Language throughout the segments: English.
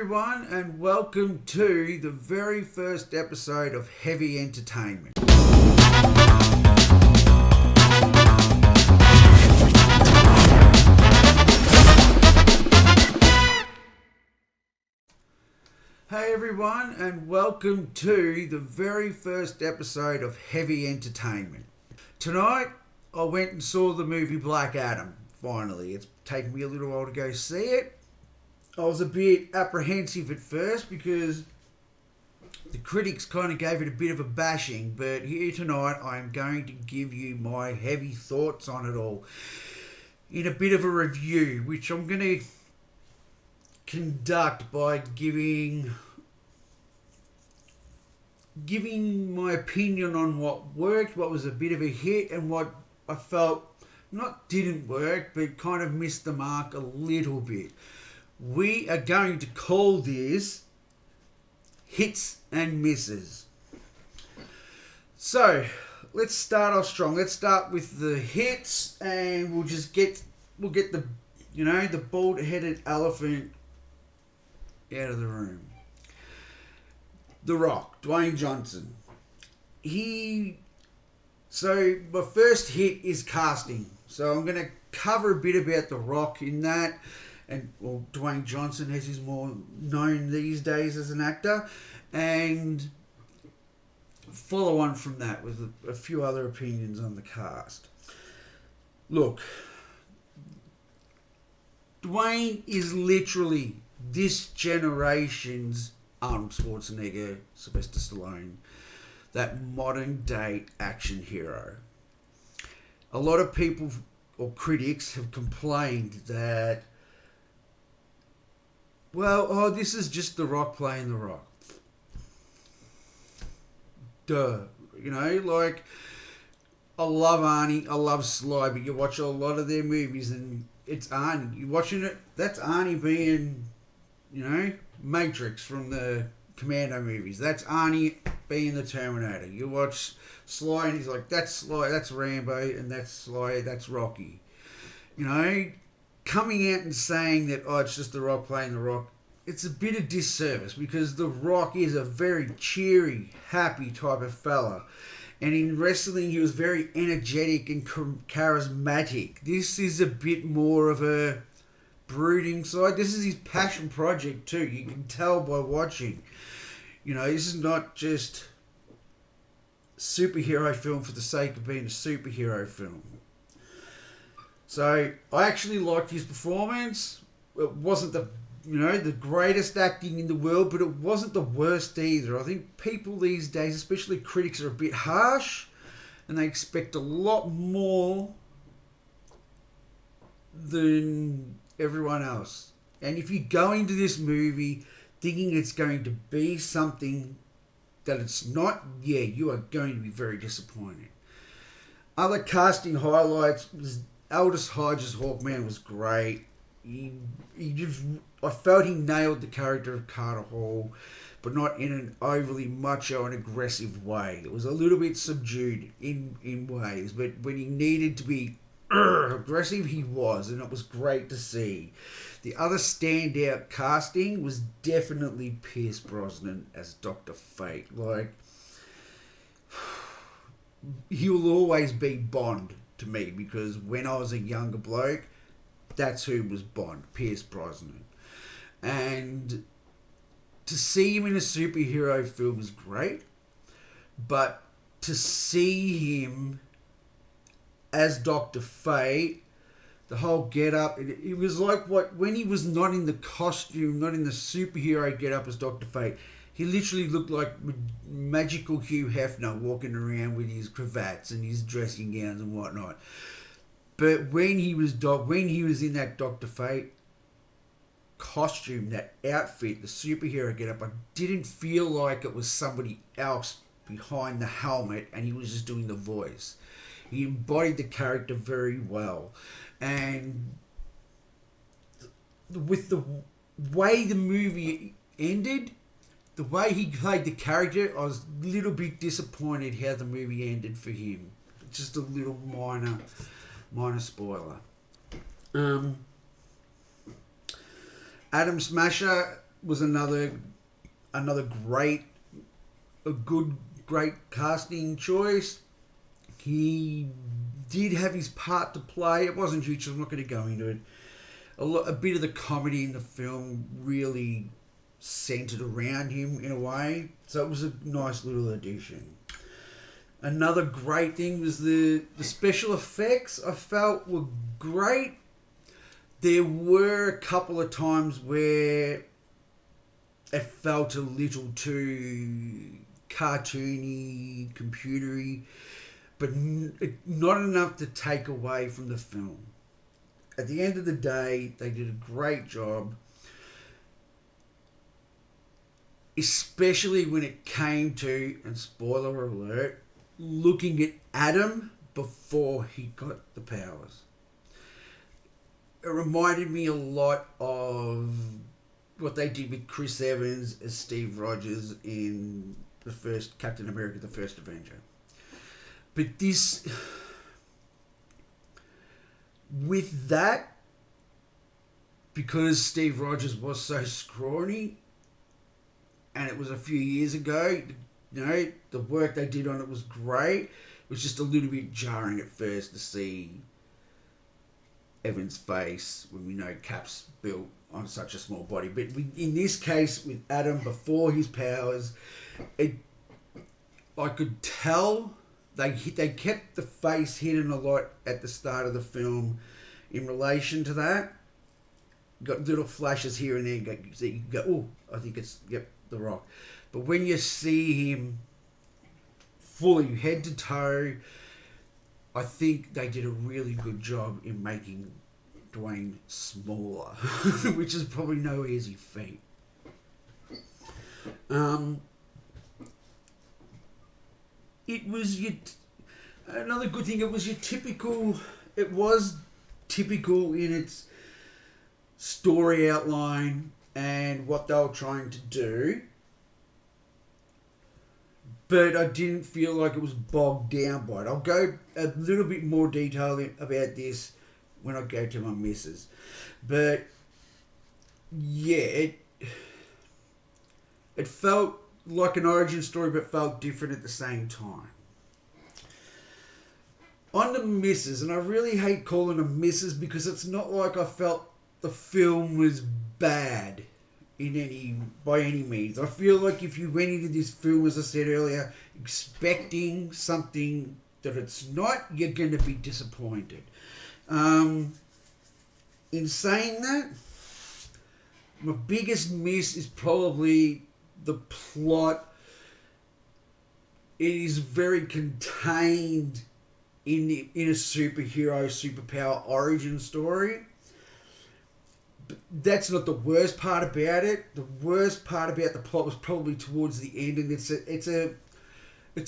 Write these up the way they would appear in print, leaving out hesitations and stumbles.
everyone, and welcome to the very first episode of Heavy Entertainment. Hey everyone, and welcome to the very first episode of Heavy Entertainment. Tonight, I went and saw the movie Black Adam, finally. It's taken me a little while to go see it. I was a bit apprehensive at first because the critics kind of gave it a bit of a bashing, but here tonight I'm going to give you my heavy thoughts on it all in a bit of a review, which I'm going to conduct by giving my opinion on what worked, what was a bit of a hit, and what I felt not didn't work, but kind of missed the mark a little bit. We are going to call this hits and misses. So let's start off strong. Let's start with the hits, and we'll get the the bald-headed elephant out of the room. The Rock, Dwayne Johnson. So my first hit is casting. So I'm going to cover a bit about The Rock in that. And Dwayne Johnson, as he's more known these days as an actor, and follow on from that with a few other opinions on the cast. Look, Dwayne is literally this generation's Arnold Schwarzenegger, Sylvester Stallone, that modern day action hero. A lot of people or critics have complained that, this is just The Rock playing The Rock. Duh. I love Arnie, I love Sly, but you watch a lot of their movies and it's Arnie. You're watching it, that's Arnie being, Matrix from the Commando movies. That's Arnie being the Terminator. You watch Sly and he's like, that's Sly, that's Rambo, and that's Sly, that's Rocky. Coming out and saying that, it's just The Rock playing The Rock, it's a bit of disservice because The Rock is a very cheery, happy type of fella. And in wrestling, he was very energetic and charismatic. This is a bit more of a brooding side. This is his passion project too. You can tell by watching. This is not just superhero film for the sake of being a superhero film. So I actually liked his performance. It wasn't the greatest acting in the world, but it wasn't the worst either. I think people these days, especially critics, are a bit harsh and they expect a lot more than everyone else. And if you go into this movie thinking it's going to be something that it's not, you are going to be very disappointed. Other casting highlights was Aldous Hodge's Hawkman was great. I felt he nailed the character of Carter Hall, but not in an overly macho and aggressive way. It was a little bit subdued in ways, but when he needed to be aggressive, he was, and it was great to see. The other standout casting was definitely Pierce Brosnan as Dr. Fate. He will always be Bond to me, because when I was a younger bloke, that's who was Bond, Pierce Brosnan. And to see him in a superhero film is great, but to see him as Dr. Fate, the whole get-up, it was like when he was not in the costume, not in the superhero get-up as Dr. Fate, he literally looked like magical Hugh Hefner walking around with his cravats and his dressing gowns and whatnot. But when he was in that Dr. Fate costume, that outfit, the superhero get-up, I didn't feel like it was somebody else behind the helmet and he was just doing the voice. He embodied the character very well. And with the way the movie ended, the way he played the character, I was a little bit disappointed how the movie ended for him. Just a little minor spoiler. Adam Smasher, was another great, great casting choice. He did have his part to play. It wasn't huge, so I'm not going to go into it. A bit of the comedy in the film really centered around him in a way, so it was a nice little addition. Another great thing was the special effects. I felt were great. There were a couple of times where it felt a little too cartoony, computery, but not enough to take away from the film. At the end of the day, they did a great job, especially when it came to, and spoiler alert, looking at Adam before he got the powers. It reminded me a lot of what they did with Chris Evans as Steve Rogers in the first Captain America, the First Avenger. But this, with that, because Steve Rogers was so scrawny, and it was a few years ago, you know, the work they did on it was great. It was just a little bit jarring at first to see Evan's face when we know Cap's built on such a small body. But in this case, with Adam before his powers, I could tell they kept the face hidden a lot at the start of the film in relation to that. Got little flashes here and there. You go, oh, I think it's, yep, The Rock. But when you see him fully head to toe, I think they did a really good job in making Dwayne smaller, which is probably no easy feat. It was another good thing. It was typical in its story outline and what they were trying to do. But I didn't feel like it was bogged down by it. I'll go a little bit more detail about this when I go to my misses. But yeah, it felt like an origin story, but felt different at the same time. On the misses, and I really hate calling them misses because it's not like I felt the film was bad by any means. I feel like if you went into this film, as I said earlier, expecting something that it's not, you're going to be disappointed. In saying that, my biggest miss is probably the plot. It is very contained in a superpower origin story. That's not the worst part about it. The worst part about the plot was probably towards the end, and it's a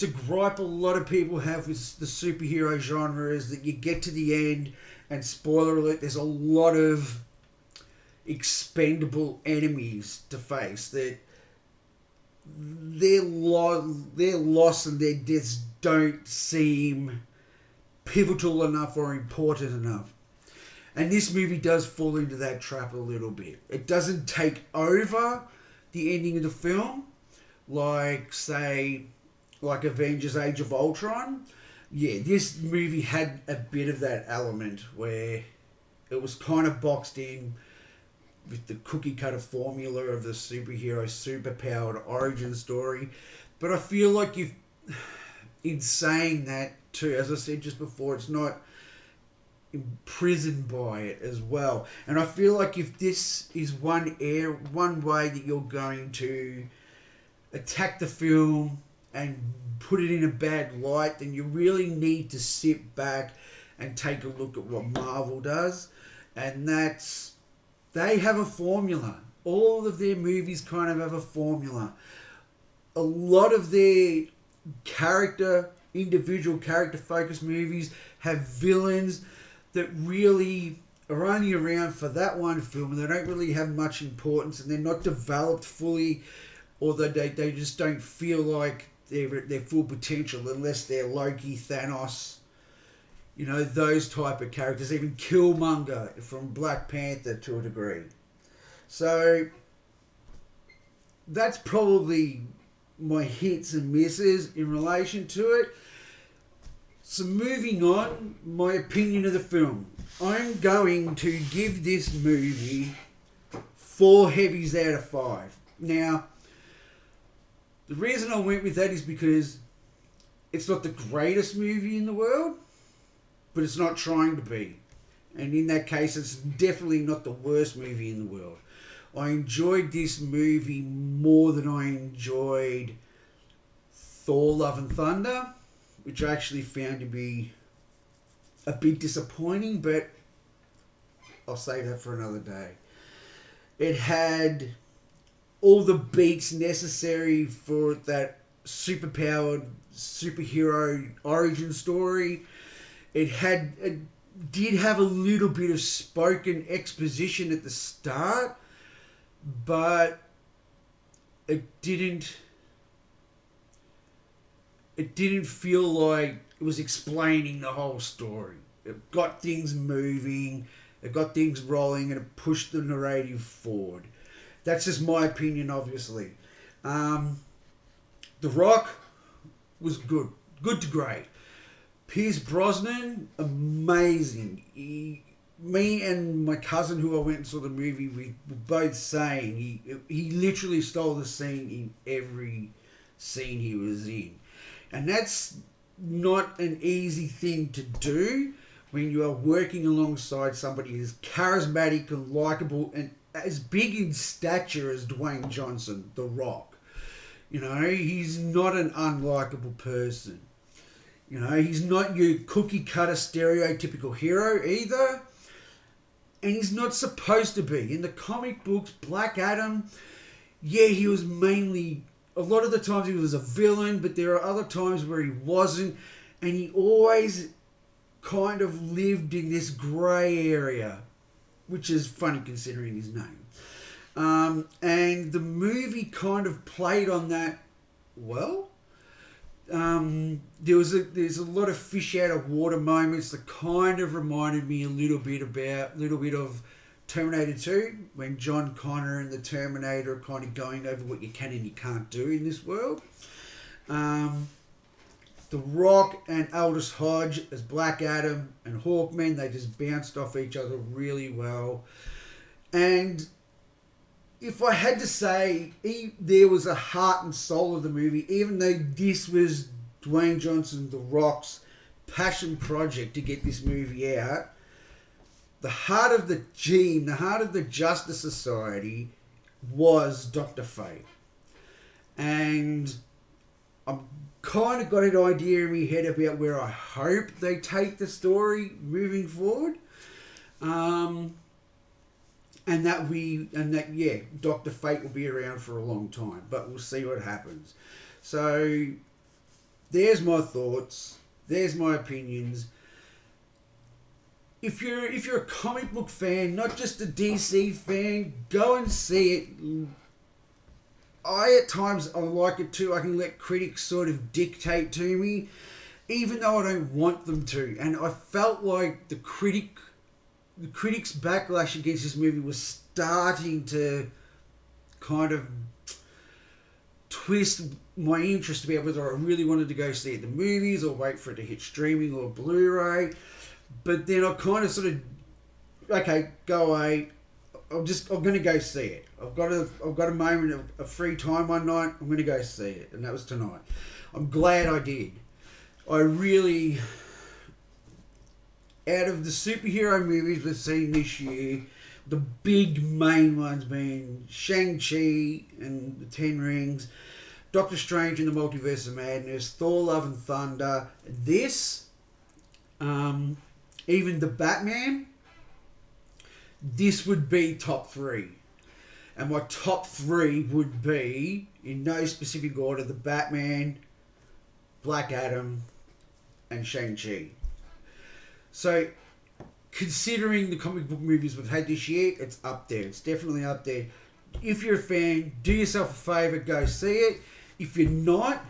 gripe a lot of people have with the superhero genre, is that you get to the end, and spoiler alert, there's a lot of expendable enemies to face. That their loss and their deaths don't seem pivotal enough or important enough. And this movie does fall into that trap a little bit. It doesn't take over the ending of the film, like Avengers Age of Ultron. Yeah, this movie had a bit of that element where it was kind of boxed in with the cookie cutter formula of the superhero superpowered origin story. But I feel like in saying that too, as I said just before, it's not imprisoned by it as well. And I feel like if this is one way that you're going to attack the film and put it in a bad light, then you really need to sit back and take a look at what Marvel does. And they have a formula. All of their movies kind of have a formula. A lot of their individual character focused movies have villains that really are only around for that one film, and they don't really have much importance, and they're not developed fully, or they just don't feel like their full potential unless they're Loki, Thanos, you know, those type of characters, even Killmonger from Black Panther to a degree. So that's probably my hits and misses in relation to it. So moving on, my opinion of the film. I'm going to give this movie 4 Hevvies out of 5. Now, the reason I went with that is because it's not the greatest movie in the world, but it's not trying to be. And in that case, it's definitely not the worst movie in the world. I enjoyed this movie more than I enjoyed Thor: Love and Thunder, which I actually found to be a bit disappointing, but I'll save that for another day. It had all the beats necessary for that superpowered superhero origin story. It did have a little bit of spoken exposition at the start, but it didn't feel like it was explaining the whole story. It got things moving, it got things rolling, and it pushed the narrative forward. That's just my opinion, obviously. The Rock was good to great. Pierce Brosnan, amazing. Me and my cousin who I went and saw the movie, we were both saying he literally stole the scene in every scene he was in. And that's not an easy thing to do when you are working alongside somebody as charismatic and likable and as big in stature as Dwayne Johnson, The Rock. You know, he's not an unlikable person. You know, he's not your cookie cutter stereotypical hero either. And he's not supposed to be. In the comic books, Black Adam, yeah, he was mainly, a lot of the times he was a villain, but there are other times where he wasn't. And he always kind of lived in this grey area, which is funny considering his name. And the movie kind of played on that well. There's a lot of fish out of water moments that kind of reminded me a little bit of Terminator 2, when John Connor and the Terminator are kind of going over what you can and you can't do in this world. The Rock and Aldous Hodge as Black Adam and Hawkman, they just bounced off each other really well. And if I had to say, there was a heart and soul of the movie, even though this was Dwayne Johnson, The Rock's passion project to get this movie out, the heart of the team, the heart of the Justice Society was Dr. Fate. And I've kind of got an idea in my head about where I hope they take the story moving forward. And Dr. Fate will be around for a long time, but we'll see what happens. So there's my thoughts, there's my opinions. If you're a comic book fan, not just a DC fan, go and see it. At times I like it too. I can let critics sort of dictate to me, even though I don't want them to. And I felt like the critics' backlash against this movie was starting to kind of twist my interest about whether I really wanted to go see it in the movies or wait for it to hit streaming or Blu-ray. But then I kind of sort of, okay, go away. I'm going to go see it. I've got a moment of free time one night. I'm going to go see it, and that was tonight. I'm glad I did. I really, out of the superhero movies we've seen this year, the big main ones being Shang-Chi and the Ten Rings, Doctor Strange and the Multiverse of Madness, Thor: Love and Thunder, this, even the Batman, this would be top 3. And my top 3 would be, in no specific order, the Batman, Black Adam, and Shang-Chi. So, considering the comic book movies we've had this year, it's up there. It's definitely up there. If you're a fan, do yourself a favour, go see it. If you're not,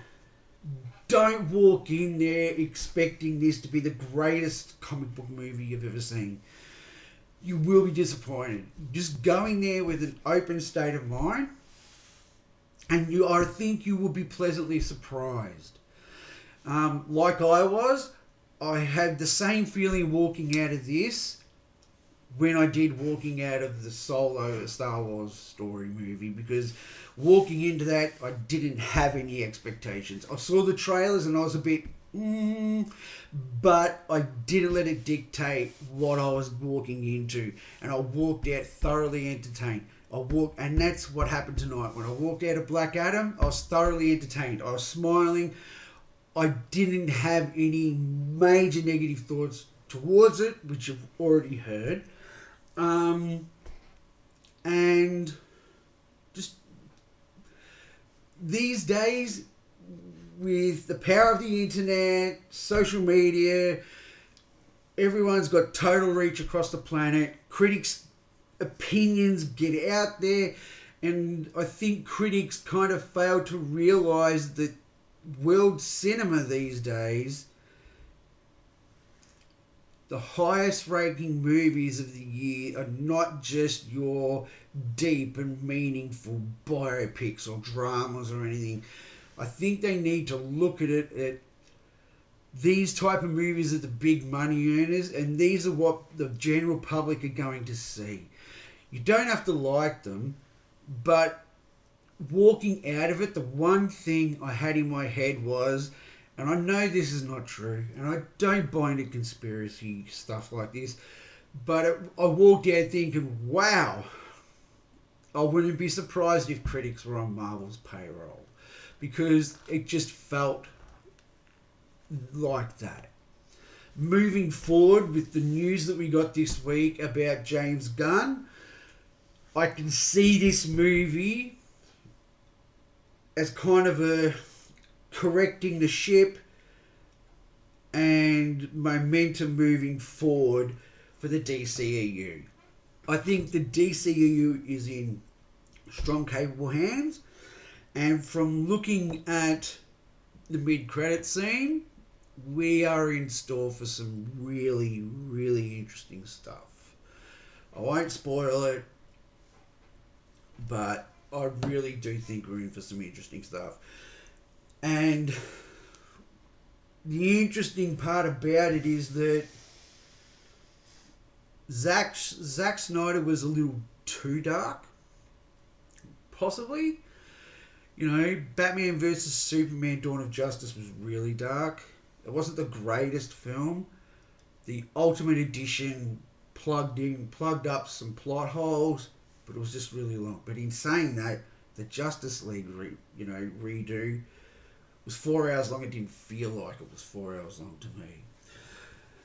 don't walk in there expecting this to be the greatest comic book movie you've ever seen. You will be disappointed. Just going there with an open state of mind and I think you will be pleasantly surprised. Like I was, I had the same feeling walking out of this when I did walking out of the Solo Star Wars story movie, because walking into that, I didn't have any expectations. I saw the trailers and I was a bit, but I didn't let it dictate what I was walking into, and I walked out thoroughly entertained. And that's what happened tonight. When I walked out of Black Adam, I was thoroughly entertained. I was smiling. I didn't have any major negative thoughts towards it, which you've already heard. And just these days, with the power of the internet, social media, everyone's got total reach across the planet. Critics' opinions get out there, and I think critics kind of fail to realise that world cinema these days, the highest ranking movies of the year are not just your deep and meaningful biopics or dramas or anything. I think they need to look at it at these type of movies are the big money earners, and these are what the general public are going to see. You don't have to like them, but walking out of it, the one thing I had in my head was, and I know this is not true, and I don't buy into conspiracy stuff like this, but I walked out thinking, wow, I wouldn't be surprised if critics were on Marvel's payroll, because it just felt like that. Moving forward with the news that we got this week about James Gunn, I can see this movie as kind of a correcting the ship and momentum moving forward for the DCEU. I think the DCEU is in strong, capable hands, and from looking at the mid-credit scene, we are in store for some really, really interesting stuff. I won't spoil it, but I really do think we're in for some interesting stuff. And the interesting part about it is that Zack Snyder was a little too dark, possibly. You know, Batman vs Superman Dawn of Justice was really dark. It wasn't the greatest film. The Ultimate Edition plugged up some plot holes, but it was just really long. But in saying that, the Justice League redo was 4 hours long. It didn't feel like it was 4 hours long to me.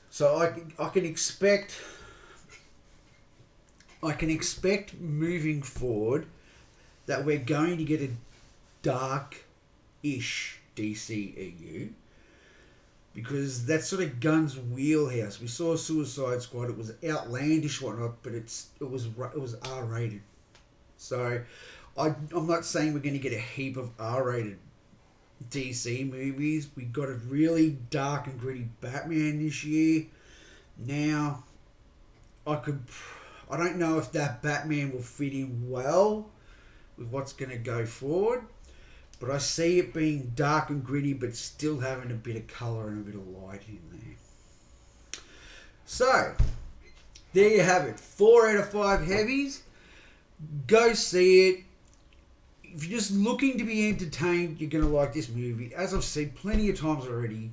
So I can expect moving forward that we're going to get a dark-ish DCEU, because that's sort of Gunn's wheelhouse. We saw Suicide Squad; it was outlandish, whatnot, but it was R-rated. So I'm not saying we're going to get a heap of R-rated DC movies. We got a really dark and gritty Batman this year. Now, I don't know if that Batman will fit in well with what's going to go forward, but I see it being dark and gritty, but still having a bit of colour and a bit of light in there. So, there you have it. 4 out of 5 Hevvies. Go see it. If you're just looking to be entertained, you're going to like this movie. As I've said plenty of times already,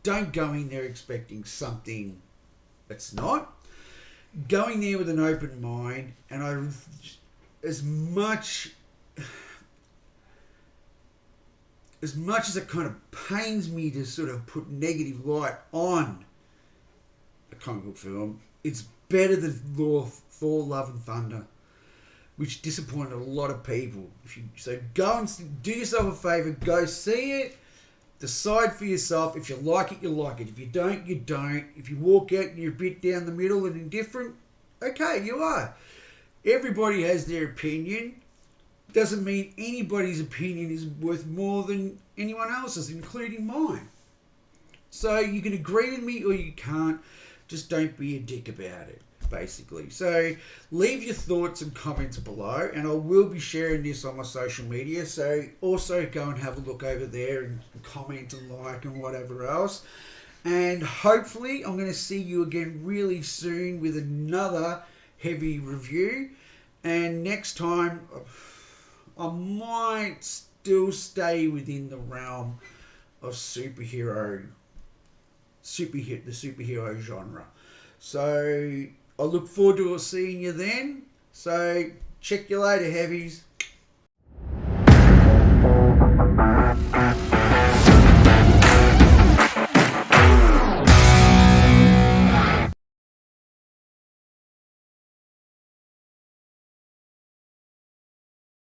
don't go in there expecting something that's not. Go in there with an open mind, and as much as it kind of pains me to sort of put negative light on a comic book film, it's better than Thor: Love and Thunder, which disappointed a lot of people. So go and do yourself a favour, go see it, decide for yourself. If you like it, you like it. If you don't, you don't. If you walk out and you're a bit down the middle and indifferent, okay, you are. Everybody has their opinion. Doesn't mean anybody's opinion is worth more than anyone else's, including mine. So you can agree with me or you can't. Just don't be a dick about it. basically. So leave your thoughts and comments below, and I will be sharing this on my social media, so also go and have a look over there and comment and like and whatever else. And hopefully I'm going to see you again really soon with another heavy review. And next time I might still stay within the realm of the superhero genre. So I look forward to seeing you then. So check you later, Heavies.